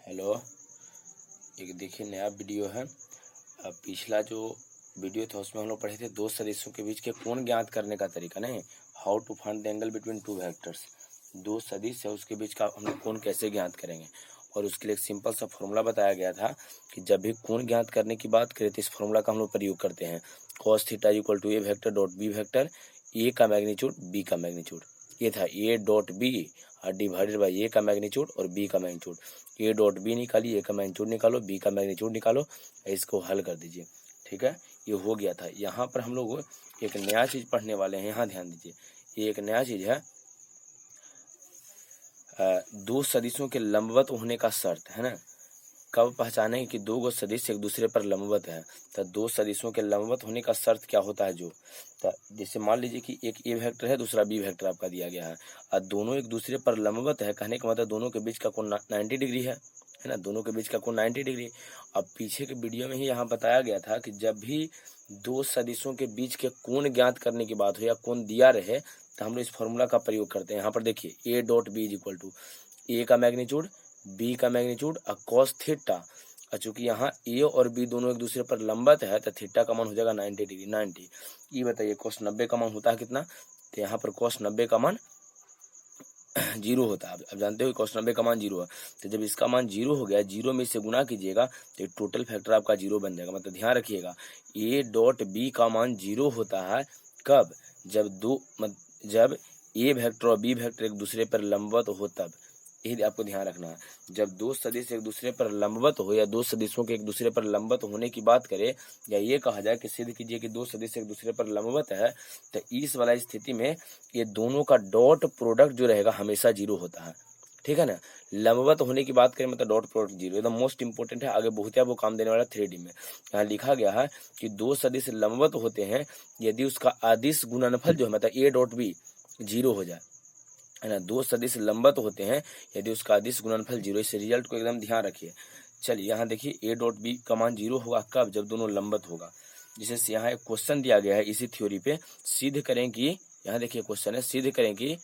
Hello, एक देखिए नया वीडियो है। अब पिछला जो वीडियो था उसमें हम लोग पढ़े थे दो सदिशों के बीच के कोण ज्ञात करने का तरीका, नहीं how to find the angle between two vectors. दो सदिश है उसके बीच का हम लोग कोण कैसे ज्ञात करेंगे, और उसके लिए एक सिंपल सा फॉर्मूला बताया गया था कि जब भी कोण ज्ञात करने की बात करें तो इस फॉर्मूला का हम लोग प्रयोग करते हैं। cos theta equal to A vector dot B vector, A का मैग्नीट्यूड बी का मैग्नीट्यूड। ये था ए डॉट बी और डिवाइडेड बाई ए का मैग्नीट्यूड और बी का मैग्नीट्यूड। ए डॉट बी निकालिए, ए का मैग्नीट्यूड निकालो, बी का मैग्नीट्यूड निकालो, इसको हल कर दीजिए। ठीक है, ये हो गया था। यहाँ पर हम लोग एक नया चीज पढ़ने वाले हैं, यहाँ ध्यान दीजिए। ये एक नया चीज है, दो सदिशों के लंबवत होने का शर्त है ना। कब पहचाने कि दो गो सदिश एक दूसरे पर लंबवत है, तो दो सदिशों के लंबवत होने का शर्त क्या होता है जो, तो जैसे मान लीजिए कि एक ए वेक्टर है, दूसरा बी वेक्टर आपका दिया गया है और दोनों एक दूसरे पर लंबवत है, कहने का मतलब दोनों के बीच का कोण 90 डिग्री है ना, दोनों के बीच का कोण 90 डिग्री। अब पीछे के वीडियो में ही यहाँ बताया गया था कि जब भी दो सदिशों के बीच के कोण ज्ञात करने की बात हो या कोण दिया रहे तो हम लोग इस फॉर्मूला का प्रयोग करते हैं। यहाँ पर देखिए A dot B is equal to A का मैग्नीट्यूड बी का मैग्नीट्यूड और cos थीटा। चूंकि यहाँ ए और बी दोनों एक दूसरे पर लंबवत है तो थीटा का मान हो जाएगा 90 डिग्री 90। ये बताइए cos 90 का मान होता है कितना, तो यहाँ पर cos 90 का मान 0 होता है। अब जानते हो cos 90 का मान 0 है, तो जब इसका मान 0 हो गया, 0 में इससे गुना कीजिएगा तो टोटल फैक्टर आपका 0 बन जाएगा। मतलब ध्यान रखिएगा ए डॉट बी का मान 0 होता है कब, जब ए वेक्टर और बी वेक्टर एक दूसरे पर लंबवत हो तब। यही आपको ध्यान रखना है, जब दो सदिश एक दूसरे पर लंबवत हो या दो सदिशों के एक दूसरे पर लंबवत होने की बात करें, या ये कहा जाए कि सिद्ध कीजिए कि दो सदिश एक दूसरे पर लंबवत है, तो इस वाला स्थिति में ये दोनों का डॉट प्रोडक्ट जो रहेगा हमेशा 0 होता है। ठीक है ना, लंबवत होने की बात करें मतलब डॉट प्रोडक्ट 0 एकदम मोस्ट इंपोर्टेंट है। आगे बहुत वो काम देने वाला 3D में यहाँ लिखा गया है कि दो सदिश लंबवत होते हैं यदि उसका अदिश गुणनफल जो है मतलब ए डॉट बी 0 हो जाए, है ना। दो सदिश लंबवत होते हैं यदि उसका अदिश गुणनफल 0। इस रिजल्ट को एकदम ध्यान रखिए। चलिए यहाँ देखिए ए डॉट बी का मान 0 होगा कब, जब दोनों लंबवत होगा। जिसे यहाँ एक क्वेश्चन दिया गया है इसी थ्योरी पे, सिद्ध करें कि, यहाँ देखिए क्वेश्चन है, सिद्ध करें कि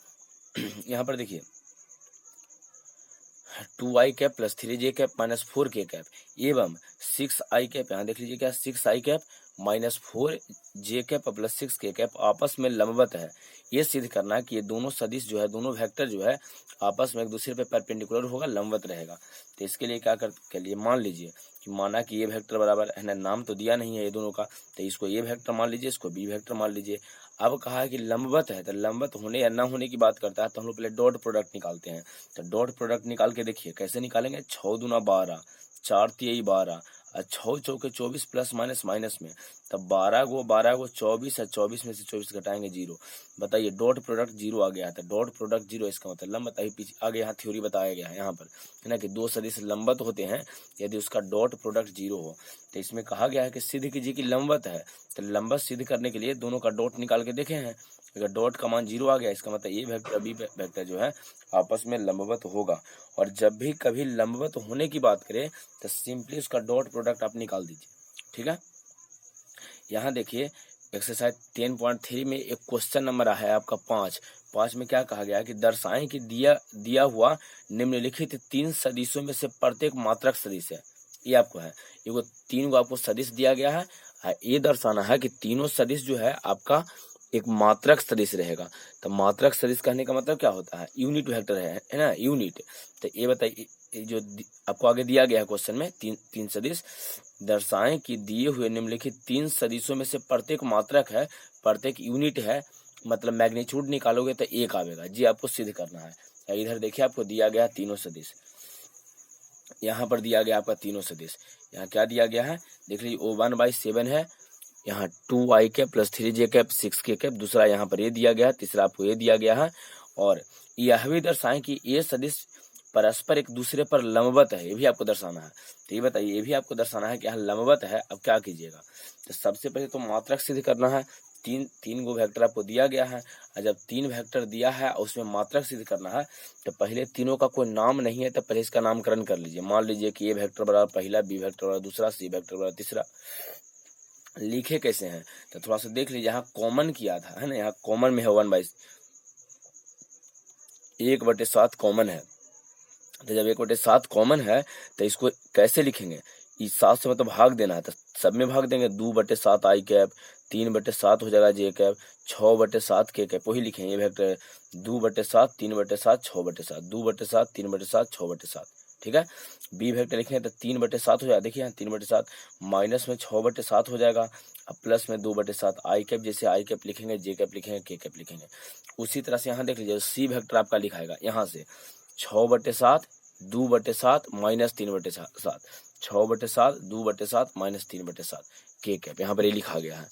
यहाँ पर देखिए 2i cap plus 3j cap minus 4k cap एवं 6i कैप, यहाँ देख लीजिए क्या 6i cap minus 4j cap plus 6k cap आपस में लंबवत है। ये सिद्ध करना है कि ये दोनों सदिश जो है, दोनों वेक्टर जो है आपस में एक दूसरे पे परपेंडिकुलर होगा, लंबवत रहेगा। तो इसके लिए क्या कर लिए, मान लीजिए कि माना कि ये वेक्टर बराबर है ना, नाम तो दिया नहीं है ये दोनों का, तो इसको ये वेक्टर मान लीजिए, इसको बी वेक्टर मान लीजिए। अब कहा है कि लंबवत है, तो लंबवत होने या ना होने की बात करता है तो हम लोग पहले डॉट प्रोडक्ट निकालते हैं। तो डॉट प्रोडक्ट निकाल के देखिए कैसे निकालेंगे, 6 दूना 12, 4 तिहाई 12 और 6 चौके 24 प्लस माइनस माइनस में, तब 12 गो 24 और 24 में से 24 घटाएंगे 0। बताइए डॉट प्रोडक्ट 0 आ गया है, तो डॉट प्रोडक्ट 0 इसका मतलब लंबवत। अभी पीछे आगे यहाँ थ्योरी बताया गया है यहाँ पर, है ना, कि दो सदिश लंबवत होते हैं यदि उसका डॉट प्रोडक्ट 0 हो। तो इसमें कहा गया है कि सिद्ध कीजिए कि लंबवत है, तो लंबवत सिद्ध करने के लिए दोनों का डॉट निकाल के देखे हैं। अगर डॉट का मान 0 आ गया इसका मतलब ये वेक्टर बी वेक्टर जो है आपस में लंबवत होगा। और जब भी कभी लंबवत होने की बात करें तो सिंपली उसका डॉट प्रोडक्ट आप निकाल दीजिए। ठीक है, यहाँ देखिए एक्सरसाइज 10.3 में एक क्वेश्चन नंबर है आपका 5 में क्या कहा गया है कि दर्शाएं कि दिया हुआ निम्नलिखित 3 सदिशों में से प्रत्येक मात्रक सदिश है। ये आपको है, ये 3 को आपको सदिश दिया गया है, ये दर्शाना है कि तीनों सदिश जो है आपका एक मात्रक सदिश रहेगा। तो मात्रक सदिश कहने का मतलब क्या होता है, यूनिट वेक्टर है ना, यूनिट। तो ये बताइए जो आपको आगे दिया गया है क्वेश्चन में, तीन सदिश दर्शाएं कि दिए हुए निम्नलिखित 3 सदिशों में से प्रत्येक मात्रक है, प्रत्येक यूनिट है, मतलब मैग्नीट्यूड निकालोगे तो 1 आवेगा। जी आपको सिद्ध करना है। इधर देखिए आपको दिया गया तीनों सदिश, यहाँ पर दिया गया आपका तीनों सदिश। यहाँ क्या दिया गया है देख लीजिए, O1/7 है, यहाँ 2i cap plus 3j cap 6k cap, दूसरा यहाँ पर ये दिया गया है, तीसरा आपको ये दिया गया है। और यह भी दर्शाएं कि ये सदिश परस्पर एक दूसरे पर लंबवत है, ये भी आपको दर्शाना है। तो ये बताइए, ये भी आपको दर्शाना है कि यहाँ लंबवत है। अब क्या कीजिएगा, तो सबसे पहले तो मात्रक सिद्ध करना है। तीन गो वेक्टर आपको दिया गया है, और जब 3 वेक्टर दिया है और उसमें मात्रक सिद्ध करना है तो पहले तीनों का कोई नाम नहीं है तो पहले इसका नामकरण कर लीजिए। मान लीजिए कि ए वेक्टर बराबर पहला, बी वेक्टर बराबर दूसरा, सी वेक्टर बराबर तीसरा। लिखे कैसे हैं तो थोड़ा सा देख लीजिए, यहाँ कॉमन किया था, है ना, यहाँ कॉमन में है 1/1/7 कॉमन है, तो जब 1/7 कॉमन है तो इसको कैसे लिखेंगे, इस 7 से मतलब भाग देना है तो सब में भाग देंगे, 2/7 आई कैप, 3/7 हो जाएगा जे कैप, 6/7 के कैप, वही लिखेंगे ये वेक्टर 2/7 3/7 6/7 2/7 3/7 6/7। ठीक है, बी वेक्टर लिखेंगे तो 3/7 हो जाएगा, देखिए यहाँ 3/7 माइनस में 6/7 हो जाएगा, अब प्लस में 2/7 आई कैप, जैसे आई कैप लिखेंगे जे कैप लिखेंगे के कैप लिखेंगे। उसी तरह से यहाँ देख लीजिए सी वेक्टर आपका लिखाएगा यहाँ से 6/7 2/7 माइनस 3/7 6/7 2/7 माइनस 3/7 के कैप, यहाँ पर ये लिखा गया है।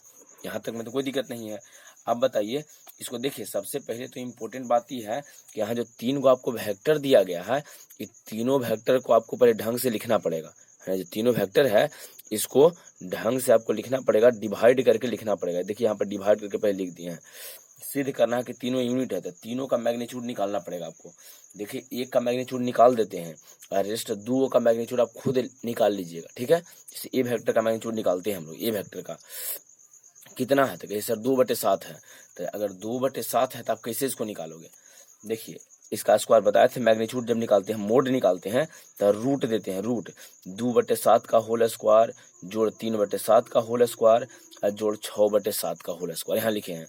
यहाँ तक में तो कोई दिक्कत नहीं है। अब बताइए इसको देखिए, सबसे पहले तो इम्पोर्टेंट बात यह है कि यहाँ जो 3 को आपको वेक्टर दिया गया है, ये तीनों वेक्टर को आपको पहले ढंग से लिखना पड़ेगा है। जो तीनों वेक्टर है इसको ढंग से आपको लिखना पड़ेगा, डिवाइड करके लिखना पड़ेगा। देखिए यहाँ पर डिवाइड करके पहले लिख दिए हैं। सिद्ध करना है कि तीनों यूनिट है तो तीनों का मैग्नीट्यूड निकालना पड़ेगा आपको। देखिए एक का मैग्नीट्यूड निकाल देते हैं और रेस्ट दो का मैग्नीट्यूड आप खुद निकाल लीजिएगा। ठीक है, जैसे ए वेक्टर का मैग्नीट्यूड निकालते हैं हम लोग, ए वेक्टर का कितना है तो कहिए सर 2/7 है। तो अगर 2/7 है तो आप कैसे इसको निकालोगे, देखिए इसका स्क्वायर बताया थे, मैग्नीट्यूड जब निकालते हैं मोड निकालते हैं तो रूट देते हैं, रूट 2/7 का होल स्क्वायर जोड़ 3/7 का होल स्क्वायर और जोड़ 6/7 का होल स्क्वायर। यहाँ लिखे हैं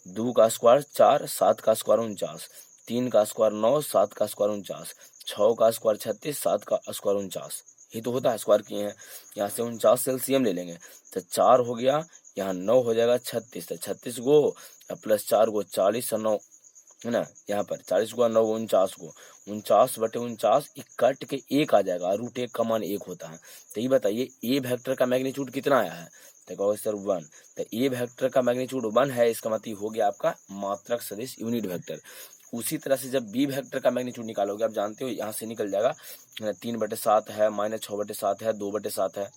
2 का स्क्वायर 4 7 का स्क्वायर 49 3 का स्क्वायर 9 7 का स्क्वायर 49 6 का स्क्वायर 36 7 का स्क्वायर 49, ये तो होता है स्क्वायर किए हैं। यहाँ से 49 से एलसीएम ले लेंगे तो 4 हो गया, यहाँ 9 हो जाएगा 36, तो 36 गो प्लस 4 गो 40 और 9 है ना, यहाँ पर 40 गो 9 गो 49 गो 49/49 कट के 1 आ जाएगा, रूट 1 का मान 1 होता है। तो ये बताइए ए वेक्टर का मैग्नीट्यूड कितना आया है तो कहोगे सर 1। तो ए वेक्टर का मैग्नीट्यूड 1 है, इसका मतलब हो गया आपका मात्रक सदिश यूनिट वेक्टर। उसी तरह से जब बी वेक्टर का मैग्नीट्यूड निकालोगे, आप जानते हो यहाँ से निकल जाएगा 3/7 है माइनस 6/7 है 2/7 है,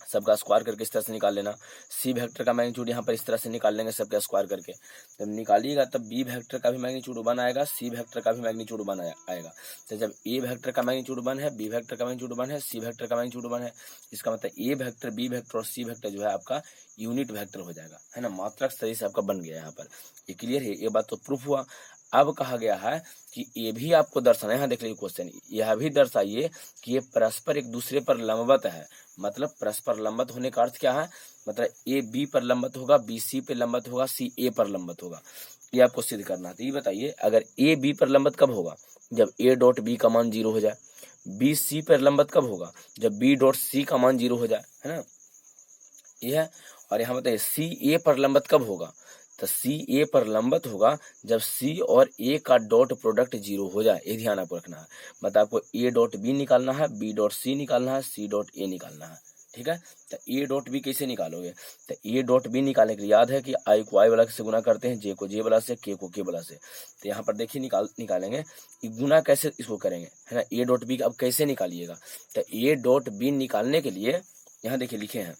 सबका स्क्वायर करके इस तरह से निकाल लेना। सी वेक्टर का मैग्नीट्यूड यहाँ पर इस तरह से निकाल लेंगे सबका स्क्वायर करके, जब निकालिएगा तब बी वेक्टर का भी मैग्नीट्यूड 1 आएगा, सी वेक्टर का भी मैग्नीट्यूड 1 आएगा। तो जब ए वेक्टर का मैग्नीट्यूड 1 है, बी वेक्टर का मैग्नीट्यूड 1 है, सी वेक्टर का मैग्नीट्यूड 1 है, इसका मतलब ए वेक्टर बी वेक्टर और सी वेक्टर जो है आपका यूनिट वेक्टर हो जाएगा, है ना, मात्रक सदिश आपका बन गया। यहाँ पर ये क्लियर है, ये बात तो प्रूफ हुआ। अब कहा गया है कि ये भी आपको दर्शाना है, यहाँ देख लीजिए क्वेश्चन, यह भी दर्शाइए कि ये परस्पर एक दूसरे पर लंबवत है। मतलब परस्पर लंबवत होने का अर्थ क्या है, मतलब ए बी पर लंबवत होगा, बी सी पर लंबवत होगा, सी ए पर लंबवत होगा, ये आपको सिद्ध करना है। तो ये बताइए अगर ए बी पर लंबवत कब होगा, जब ए डॉट बी का मान 0 हो जाए। बी सी पर लंबवत कब होगा, जब बी डॉट सी का मान 0 हो जाए, है ना, ये है। और यहाँ बताइए सी ए पर लंबवत कब होगा, तो सी ए पर लंबवत होगा जब सी और ए का डॉट प्रोडक्ट 0 हो जाए। ये ध्यान आपको रखना है, मतलब आपको ए डॉट बी निकालना है, बी डॉट सी निकालना है, सी डॉट ए निकालना है। ठीक है, तो ए डॉट बी कैसे निकालोगे, तो ए डॉट बी निकालने के लिए याद है कि आई को आई वाला से गुना करते हैं, जे को जे वाला से, के को के वाला से। तो यहाँ पर देखिए निकालेंगे गुना कैसे इसको करेंगे, है ना। ए डॉट बी अब कैसे निकालिएगा, तो ए डॉट बी निकालने के लिए यहाँ देखिए लिखे हैं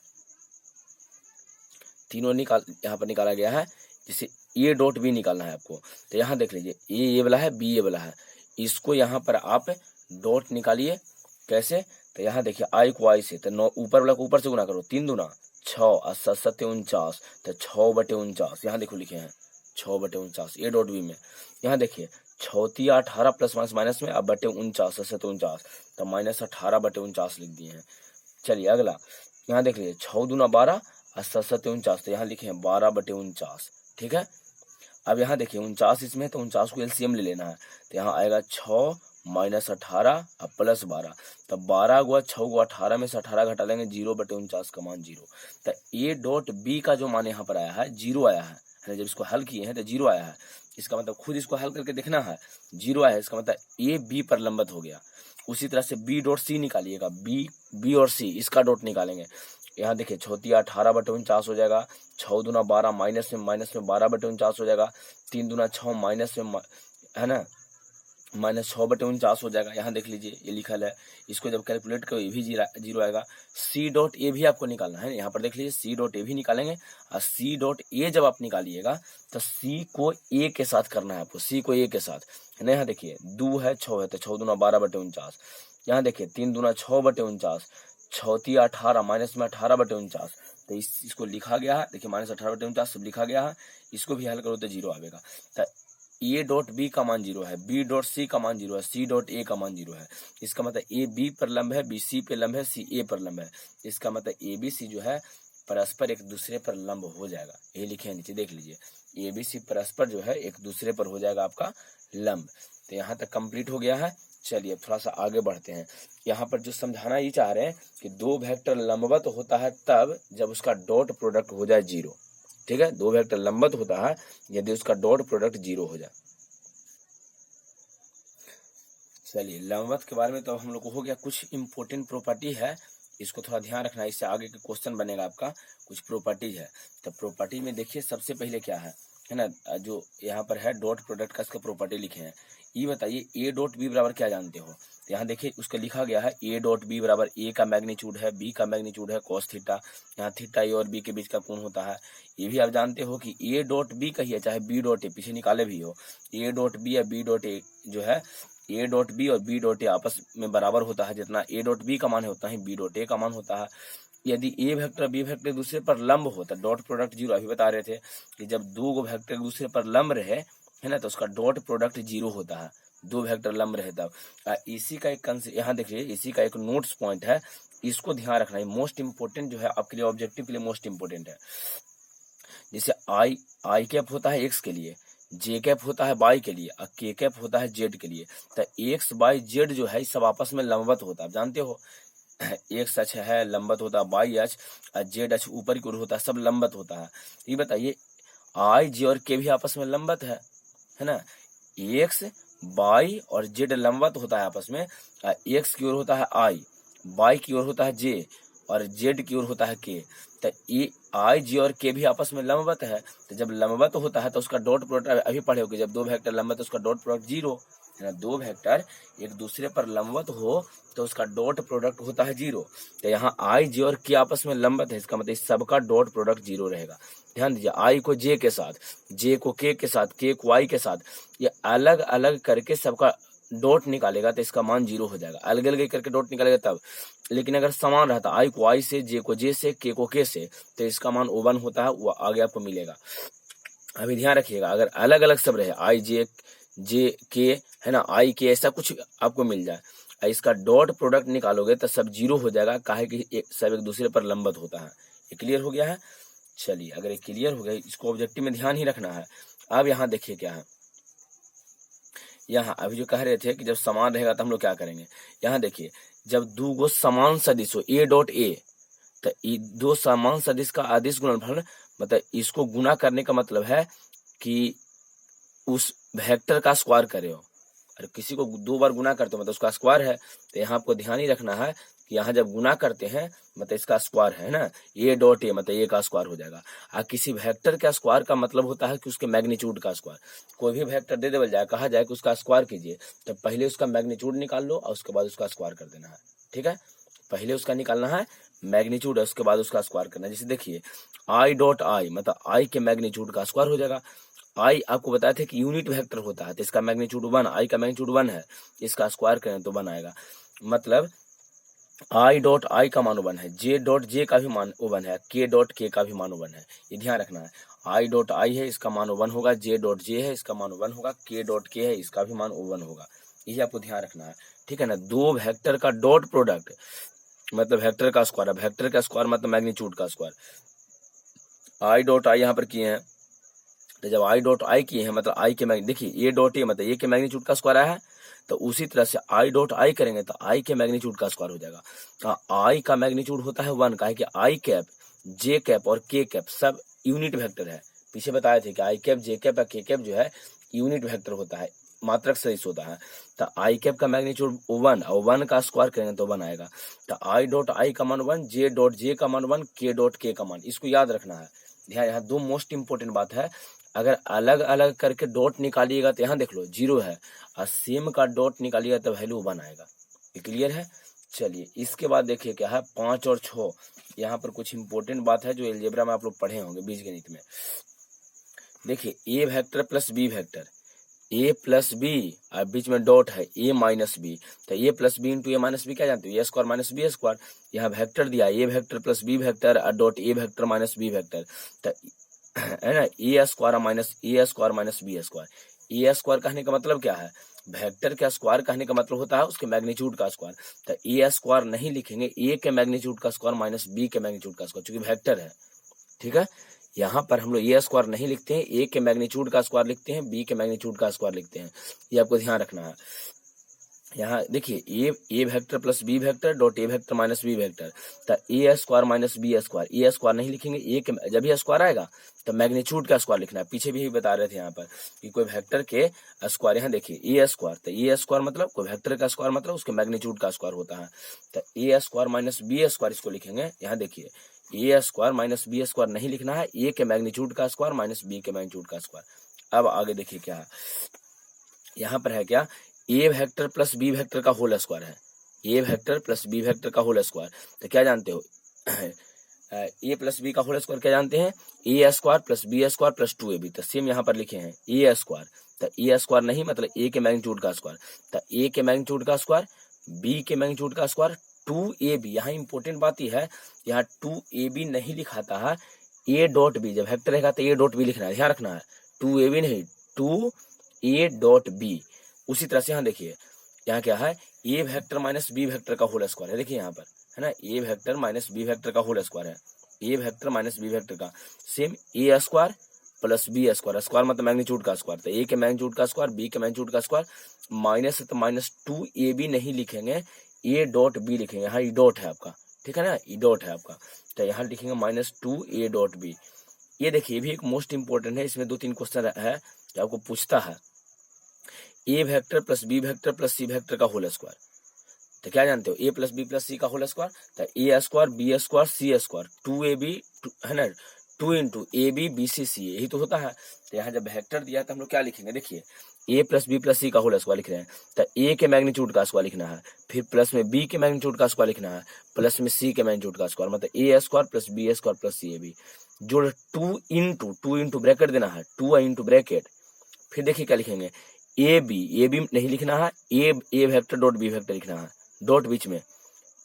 तीनों यहाँ पर निकाला गया है। जैसे ए डॉट बी निकालना है आपको, तो यहाँ देख लीजिए ए वाला है, बी ए वाला है, इसको यहाँ पर आप डॉट निकालिए कैसे, तो यहाँ देखिए आई को आई से, तो 9 ऊपर वाला को ऊपर से गुना करो, 3 दूना 6 और 7 7 49, तो 6/49 यहाँ देखो लिखे हैं 6/49 ए डॉट बी में। यहाँ देखिए 6 18 प्लस माइनस में, अब बटे 49 7 49, तो -18/49 लिख दिए हैं। चलिए अगला यहाँ देख लीजिए 6 दूना 12 और 7 7 49, तो यहाँ लिखे हैं 12/49। ठीक है, अब यहाँ देखिए 49 इसमें, तो 49 को एलसीएम ले लेना है, तो यहाँ आएगा 6 - 18 और प्लस 12, तो 12 गुआ 6 गुआ 18 में से 18 घटा लेंगे, 0/49 का मान 0। तो ए डॉट बी का जो मान यहाँ पर आया है 0 आया है, जब इसको हल किए हैं तो 0 आया है। इसका मतलब खुद इसको हल करके देखना है, 0 आया है, इसका मतलब ए बी पर लंबवत हो गया। उसी तरह से बी डॉट सी निकालिएगा, बी और सी इसका डॉट निकालेंगे। यहाँ देखिए 6 18/49 हो जाएगा, 6 दूना 12 माइनस में 12/49 हो जाएगा, 3 दूना 6 माइनस में, है ना, -6/49 हो जाएगा। यहाँ देख लीजिए ये लिखल है, इसको जब कैलकुलेट करो ये भी 0 आएगा। सी डॉट ए भी आपको निकालना है, यहाँ पर देख लीजिए सी डॉट ए भी निकालेंगे, और सी डॉट ए जब आप निकालिएगा तो सी को ए के साथ करना है आपको, सी को ए के साथ, है ना। यहाँ देखिए 2 है 6 है, तो 6 दूना 12/49, यहाँ देखिए 3 दूना 6/49, 6 18 माइनस में 18/49, तो इसको लिखा गया है, देखिए -18/49 सब लिखा गया है, इसको भी हल करो तो 0 आएगा। तो ए डॉट बी का मान 0 है, बी डॉट सी का मान 0 है, सी डॉट ए का मान 0 है। इसका मतलब ए बी पर लंब है, बी सी पे लंब है, सी ए पर लंब है। इसका मतलब ए बी सी जो है परस्पर एक दूसरे पर लंब हो जाएगा। ये लिखे हैं नीचे, देख लीजिए, ए बी सी परस्पर जो है एक दूसरे पर हो जाएगा आपका लंब। तो यहाँ तक कंप्लीट हो गया है। चलिए थोड़ा सा आगे बढ़ते हैं। यहाँ पर जो समझाना ये चाह रहे हैं कि दो वेक्टर लंबवत होता है तब जब उसका डॉट प्रोडक्ट हो जाए 0। ठीक है, दो वेक्टर लंबवत होता है यदि उसका डॉट प्रोडक्ट 0 हो जाए। चलिए लंबवत के बारे में तो हम लोग को हो गया। कुछ इंपॉर्टेंट प्रॉपर्टी है, इसको थोड़ा ध्यान रखना, इससे आगे के क्वेश्चन बनेगा आपका। कुछ प्रॉपर्टी है, तो प्रॉपर्टी में देखिए सबसे पहले क्या है ना, जो यहाँ पर है डॉट प्रोडक्ट का इसका प्रॉपर्टी लिखे हैं। ये बताइए ए डॉट बी बराबर क्या जानते हो। तो यहाँ देखिए उसका लिखा गया है ए डॉट बी बराबर ए का मैग्नीट्यूड है, बी का मैग्नीट्यूड है कॉस थीटा। यहाँ थीटा ए और बी के बीच का कोण होता है। ये भी आप जानते हो कि ए डॉट बी कहिए चाहे बी डॉट ए, पीछे निकाले भी हो, ए डॉट बी या बी डॉट ए जो है, ए डॉट बी और बी डॉट ए आपस में बराबर होता है। जितना ए डॉट बी का मान है उतना ही बी डॉट ए का मान होता है। यदि ए वेक्टर बी वेक्टर दूसरे पर लंब होता, डॉट प्रोडक्ट 0। अभी बता रहे थे कि जब दो वेक्टर दूसरे पर लंब रहे है ना, तो उसका डॉट प्रोडक्ट 0 होता है। दो वेक्टर लंब रहे तब। इसी का एक यहाँ देखिए, इसी का एक नोट्स पॉइंट है, इसको ध्यान रखना है। मोस्ट इंपोर्टेंट जो है आपके लिए, ऑब्जेक्टिव के लिए मोस्ट इंपोर्टेंट है। जैसे आई कैप होता है एक्स के लिए, जे कैप होता है वाई के लिए, और के कैप होता है जेड के लिए। तो एक्स वाई जेड जो है सब आपस में लंबवत होता है, आप जानते हो। एक्स अक्ष है लंबवत होता है, वाई अक्ष और जेड अक्ष ऊपर की ओर होता है, सब लंबवत होता है। ये बताइए आई जे और के भी आपस में लंबवत है ना। एक्स वाई और जेड लंबवत होता है आपस में। एक्स की ओर होता है आई, वाई की ओर होता है जे और जेड की ओर होता है के। तो ये आई जे और के भी आपस में लंबवत है। तो जब लंबवत होता है तो उसका डॉट प्रोडक्ट अभी पढ़े होगे, जब दो वेक्टर लंबवत तो उसका डॉट प्रोडक्ट 0 है ना। दो वेक्टर एक दूसरे पर लंबवत हो तो उसका डॉट प्रोडक्ट होता है 0। तो यहाँ आई जे और के आपस में लंबवत है, इसका मतलब इस सबका डॉट प्रोडक्ट 0 रहेगा। ध्यान दीजिए, आई को जे के साथ, जे को के साथ, के को वाई के साथ, ये अलग अलग करके सबका डॉट निकालेगा तो इसका मान 0 हो जाएगा। अलग अलग करके डॉट निकालेगा तब। लेकिन अगर समान रहता, आई को आई से, जे को जे से, के को के से, तो इसका मान 1 होता है, वो आगे आपको मिलेगा। अभी ध्यान रखिएगा, अगर अलग अलग सब रहे, आई जे जे के है ना, आई के, ऐसा कुछ आपको मिल जाए, इसका डॉट प्रोडक्ट निकालोगे तो सब 0 हो जाएगा, काहे कि सब एक दूसरे पर लंबवत होता है। ये क्लियर हो गया है। चलिए अगर ये क्लियर हो गया, इसको ऑब्जेक्टिव में ध्यान ही रखना है। अब यहाँ देखिए क्या है, यहाँ अभी जो कह रहे थे कि जब समान रहेगा तो हम लोग क्या करेंगे। यहाँ देखिए, जब दो गो समान सदिश हो ए डॉट ए, तो दो समान सदिश का अदिश गुणनफल, मतलब इसको गुना करने का मतलब है कि उस वेक्टर का स्क्वायर करे हो। और किसी को 2 बार गुना करते हो मतलब उसका स्क्वायर है। तो यहाँ आपको ध्यान ही रखना है कि यहाँ जब गुना करते हैं मतलब इसका स्क्वायर है ना, ए डॉट ए मतलब ए का स्क्वायर हो जाएगा। और किसी वेक्टर का स्क्वायर का मतलब होता है कि उसके मैग्नीट्यूड का स्क्वायर। कोई भी वेक्टर दे देवल जाए, कहा जाए कि उसका स्क्वायर कीजिए, तो पहले उसका मैग्नीट्यूड निकाल लो और उसके बाद उसका स्क्वायर कर देना है। ठीक है, पहले उसका निकालना है मैग्नीट्यूड है, उसके बाद उसका स्क्वायर करना है। जैसे देखिए आई डॉट आई मतलब आई के मैग्नीट्यूड का स्क्वायर हो जाएगा। आई आपको बताया था कि यूनिट वेक्टर होता है, तो इसका मैग्नीट्यूड 1, आई का मैग्नीट्यूड 1 है, इसका स्क्वायर करें तो 1 आएगा। मतलब आई डॉट आई का मान 1 है, जे डॉट जे का भी मान 1 है, के डॉट के का भी मान 1 है। ये ध्यान रखना है, आई डॉट आई है इसका मान 1 होगा, जे डॉट जे है इसका मान 1 होगा, के डॉट के है इसका भी मान 1 होगा। यही आपको ध्यान रखना है। ठीक है ना, दो वेक्टर का डॉट प्रोडक्ट मतलब वेक्टर का स्क्वायर है, वेक्टर का स्क्वायर मतलब मैग्नीट्यूड का स्क्वायर। आई डॉट आई यहाँ पर किए हैं, तो जब आई डॉट आई किए हैं मतलब आई के देखिए ए डॉट ए मतलब ए के मैग्नीट्यूड का स्क्वायर है, तो उसी तरह से आई डॉट आई करेंगे तो आई के मैग्नीट्यूड का स्क्वायर हो जाएगा। आई का मैग्नीट्यूड होता है 1, काहे कि आई कैप, जे कैप और के कैप सब यूनिट वेक्टर है। पीछे बताए थे कि आई कैप, जे कैप और के कैप जो है यूनिट वेक्टर होता है, मात्रक सदिश होता है। तो आई कैप का मैग्नीट्यूड 1 और 1 का स्क्वायर करेंगे तो 1 आएगा। तो आई डॉट आई का मान 1, जे डॉट जे का मान 1, के डॉट के का मान, इसको याद रखना है। ध्यान, यहाँ 2 मोस्ट इंपोर्टेंट बात है। अगर अलग अलग करके डॉट निकालिएगा तो यहाँ देख लो 0 है, और सेम का डॉट निकालिएगा तो वैल्यू 1 आएगा। ये क्लियर है। चलिए इसके बाद देखिए क्या है, 5 और 6, यहाँ पर कुछ इंपोर्टेंट बात है जो अलजेब्रा में आप लोग पढ़े होंगे बीजगणित में। देखिए A vector plus B vector, A plus B और बीच में डॉट है ए माइनस बी, तो A plus B into A minus B क्या जानते हो, A square minus B square. यहाँ वेक्टर दिया A vector plus B vector और dot A vector minus B vector, तो है ना A square minus B square, A square कहने का मतलब क्या है, वेक्टर का स्क्वायर कहने का मतलब होता है उसके मैग्नीट्यूड का स्क्वायर। तो ए स्क्वायर नहीं लिखेंगे, ए के मैग्नीट्यूड का स्क्वायर माइनस बी के मैग्नीट्यूड का स्क्वायर, चूंकि वेक्टर है। ठीक है, यहाँ पर हम लोग ए स्क्वायर नहीं लिखते हैं, ए के मैग्नीट्यूड का स्क्वायर लिखते हैं, बी के मैग्नीट्यूड का स्क्वायर लिखते हैं, ये आपको ध्यान रखना है। यहाँ देखिए A vector plus B vector dot A vector minus B vector, तो A square minus B square, A square नहीं लिखेंगे, ए के जब भी स्क्वायर आएगा तो मैग्नीट्यूड का स्क्वायर लिखना है। पीछे भी बता रहे थे यहाँ पर कि कोई वेक्टर के स्क्वायर, यहाँ देखिए ए स्क्वायर, तो ए स्क्वायर मतलब कोई वेक्टर का स्क्वायर मतलब उसके मैग्नीट्यूड का स्क्वायर होता है। तो A square minus B square इसको लिखेंगे। यहाँ देखिए ए स्क्वायर माइनस बी स्क्वायर नहीं लिखना है, ए के मैग्नीट्यूड का स्क्वायर माइनस बी के मैग्नीट्यूड का स्क्वायर। अब आगे देखिए क्या है, यहाँ पर है क्या, ए वेक्टर प्लस बी वेक्टर का होल स्क्वायर है, A vector plus B vector का होल स्क्वायर। तो क्या जानते हो ए प्लस बी का होल स्क्वायर क्या जानते हैं, A square plus B square plus 2ab। तो सेम यहाँ पर लिखे हैं ए स्क्वायर, तो ए स्क्वायर नहीं मतलब ए के मैग्नीट्यूड का स्क्वायर, तो ए के मैग्नीट्यूड का स्क्वायर बी के मैग्नीट्यूड का स्क्वायर 2ab। यहाँ इंपॉर्टेंट बात यह है, यहाँ 2ab नहीं लिखाता है, ए डॉट बी, जब वेक्टर रहेगा तो ए डॉट बी लिखना है, ध्यान रखना है, 2ab नहीं 2a डॉट बी। उसी तरह से यहाँ देखिए यहाँ क्या है, A vector minus B vector का होल स्क्वायर है, देखिए यहाँ पर है ना, A vector minus B vector का होल स्क्वायर है, A vector minus B vector का same A square plus B square, square मतलब मैग्नीट्यूड का स्क्वायर, तो ए के मैग्नीट्यूड का स्क्वायर बी के मैग्नीट्यूड का स्क्वायर माइनस है तो माइनस 2ab नहीं लिखेंगे, ए डॉट बी लिखेंगे, यहाँ ई डॉट है आपका, ठीक है ना, ई डॉट है आपका, तो यहाँ लिखेंगे माइनस 2a डॉट बी। ये देखिए भी एक मोस्ट इंपोर्टेंट है, इसमें 2-3 क्वेश्चन है जो आपको पूछता है, A vector plus B vector plus C vector का होल स्क्वायर। तो क्या जानते हो, A plus B plus C का होल स्क्वायर, तो A square B square C square 2ab है ना, 2 into A B B C C, यही तो होता है। तो यहाँ जब वेक्टर दिया तो हम लोग क्या लिखेंगे, देखिए ए प्लस बी प्लस सी का होल स्क्वायर लिख रहे हैं, तो ए के मैग्नीट्यूड का स्क्वायर लिखना है, फिर प्लस में बी के मैग्नीट्यूड का स्क्वायर लिखना है, प्लस में सी के मैग्नीट्यूड का स्क्वायर, मतलब A square plus B square plus C A B जोड़ 2 इंटू ब्रैकेट देना है, 2 इंटू ब्रैकेट, फिर देखिए क्या लिखेंगे, ए बी नहीं लिखना है, A vector dot B vector लिखना है, डॉट बीच में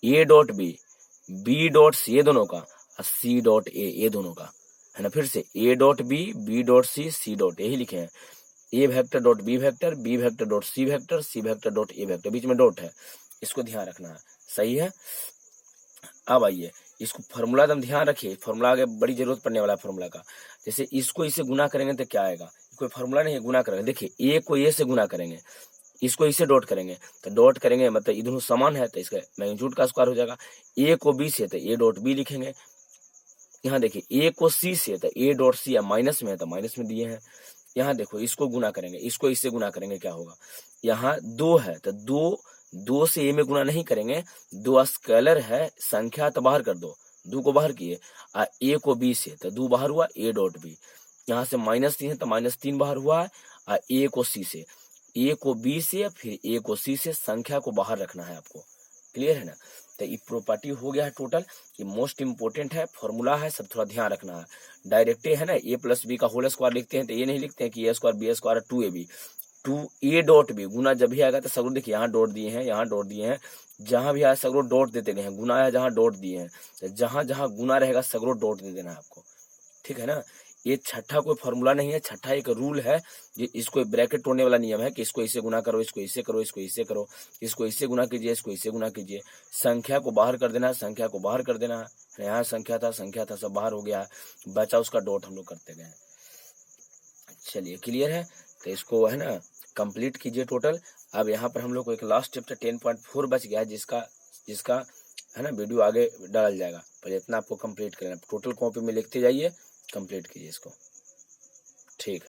A dot B dot C ये दोनों का, और सी डॉट ए ये दोनों का, है ना। फिर से A dot B dot C dot यही लिखे हैं, A vector dot B vector dot C vector dot A vector, बीच में डॉट है, इसको ध्यान रखना है, सही है। अब आइए इसको फॉर्मूला एकदम ध्यान रखिए, फॉर्मूला आगे बड़ी जरूरत पड़ने वाला है फॉर्मूला का। जैसे इसको इसे गुना करेंगे तो क्या आएगा, कोई फॉर्मूला नहीं है, गुना करेंगे, देखिए ए को ए से गुना करेंगे, इसको इसे डॉट करेंगे, तो डॉट करेंगे मतलब ये दोनों समान है तो इसका मैग्नीट्यूड का स्क्वायर हो जाएगा। ए को बी से तो ए डॉट बी लिखेंगे, यहाँ देखिए ए को सी से तो ए डॉट सी, या माइनस में है तो माइनस में दिए हैं। यहाँ देखो इसको गुना करेंगे, इसको इससे गुना करेंगे, क्या होगा, यहाँ 2 है तो 2 से ए में गुना नहीं करेंगे, 2 स्केलर है संख्या तो बाहर कर दो, 2 को बाहर किए, ए को बी से तो 2 बाहर हुआ, ए डॉट बी, यहाँ से -3 है तो -3 बाहर हुआ है, और ए को सी से, ए को बी से फिर ए को सी से, संख्या को बाहर रखना है आपको, क्लियर है ना। तो ये प्रॉपर्टी हो गया है टोटल, ये मोस्ट इंपोर्टेंट है, फॉर्मूला है, सब थोड़ा ध्यान रखना है। डायरेक्ट है ना, ए प्लस बी का होल स्क्वायर लिखते हैं तो ये नहीं लिखते हैं कि A square B square 2ab, 2a dot B, गुना जब भी आएगा तो सगरो देखिए यहाँ डॉट दिए हैं, यहाँ डॉट दिए हैं, जहां भी आया सगरो डॉट देते गए हैं, गुना आया जहां डॉट दिए हैं, तो जहां जहां गुना रहेगा सगरो डॉट दे देना है आपको, ठीक है ना। ये छठा कोई फॉर्मूला नहीं है, छठा एक रूल है, ये इसको ब्रैकेट तोड़ने वाला नियम है कि इसको इससे गुना करो, इसको इससे करो, इसको इससे करो, इसको इससे गुना कीजिए, इसको इससे गुना कीजिए, संख्या को बाहर कर देना है, संख्या को बाहर कर देना है। यहाँ संख्या था सब बाहर हो गया, बचा उसका डॉट हम लोग करते गए। चलिए क्लियर है, तो इसको है ना कंप्लीट कीजिए टोटल। अब यहाँ पर हम लोग को एक लास्ट चैप्टर 10.4 बच गया है, जिसका है ना वीडियो आगे डाल जाएगा, पर इतना आपको कंप्लीट करना, टोटल कॉपी में लिखते जाइए, कंप्लीट कीजिए इसको, ठीक है।